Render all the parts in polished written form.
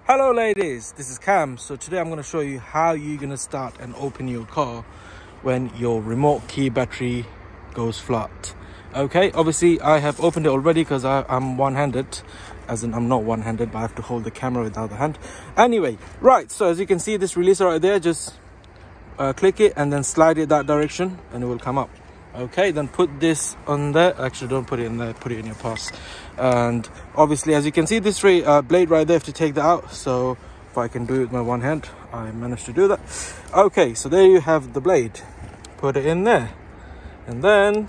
Hello ladies, this is Cam. So today I'm going to show you how you're going to start and open your car when your remote key battery goes flat. Okay, obviously I have opened it already because I'm one-handed, as in I'm not one-handed, but I have to hold the camera with the other hand. Anyway, right, so as you can see this releaser right there, just click it and then slide it that direction and it will come up. Okay, then put this on there. Actually, don't put it in there, put it in your purse. And obviously, as you can see, this blade right there, have to take that out. So if I can do it with my one hand, I managed to do that. Okay, so there you have the blade. Put it in there and then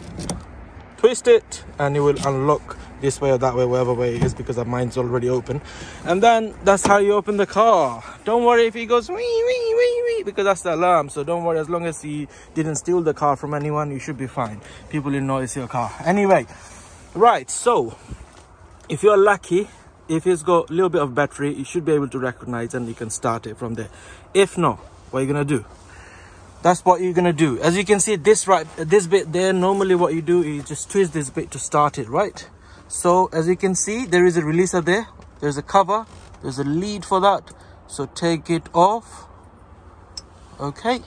twist it and it will unlock this way or that way, whatever way it is, because mine's already open. And then that's how you open the car. Don't worry if it goes wee wee wee wee, because that's the alarm. So don't worry, as long as you didn't steal the car from anyone, you should be fine. People didn't know it's your car. Anyway, right, so if you're lucky, if it's got a little bit of battery, you should be able to recognize and you can start it from there. If not, what are you gonna do? That's what you're gonna do. As you can see, this bit there, normally what you do is just twist this bit to start it, right? So as you can see, there is a releaser there, there's a cover, there's a lead for that, so take it off. Okay,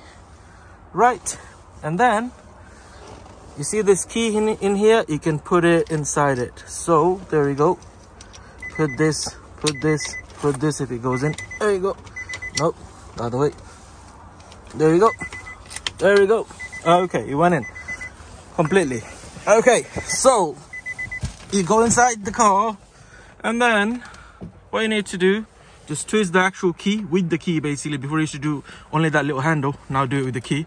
right, and then you see this key in here, you can put it inside it. So there you go, put this if it goes in. There you go. Nope, the other way. There you go, there you go. Okay, it went in completely. Okay, so you go inside the car and then what you need to do, just twist the actual key with the key. Basically, before you used to do only that little handle, now do it with the key.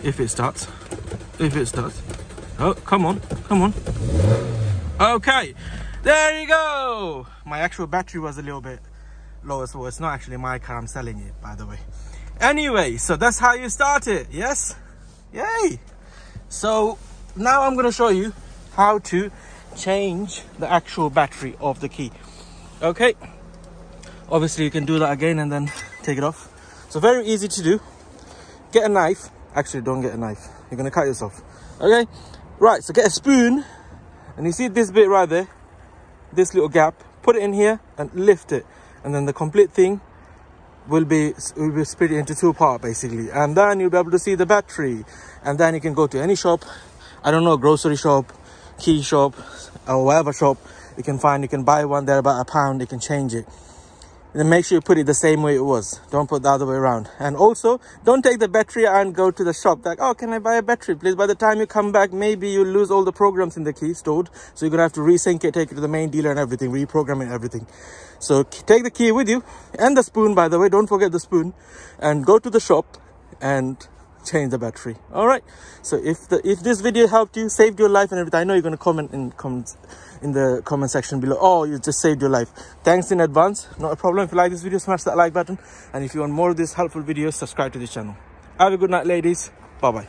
If it starts, oh, come on. Okay, there you go. My actual battery was a little bit lower, so it's not actually my car, I'm selling it, by the way. Anyway, so that's how you start it. Yes, yay. So now I'm going to show you how to change the actual battery of the key. Okay, obviously you can do that again and then take it off. So very easy to do. Get a knife. Actually, don't get a knife, you're going to cut yourself. Okay, right, so get a spoon and you see this bit right there, this little gap, put it in here and lift it, and then the complete thing will be split into two parts basically, and then you'll be able to see the battery. And then you can go to any shop, I don't know, grocery shop, key shop, or whatever shop you can find. You can buy one there about £1, you can change it. And then make sure you put it the same way it was, don't put the other way around. And also, don't take the battery and go to the shop like, oh, can I buy a battery please? By the time you come back, maybe you lose all the programs in the key stored, so you're gonna have to resync it, take it to the main dealer and everything, reprogram it and everything. So take the key with you, and the spoon, by the way, don't forget the spoon, and go to the shop and change the battery. All right, so if this video helped you, saved your life and everything, I know you're going to comment in the comment section below, oh, you just saved your life. Thanks in advance, not a problem. If you like this video, smash that like button, and if you want more of these helpful videos, subscribe to this channel. Have a good night ladies, bye bye.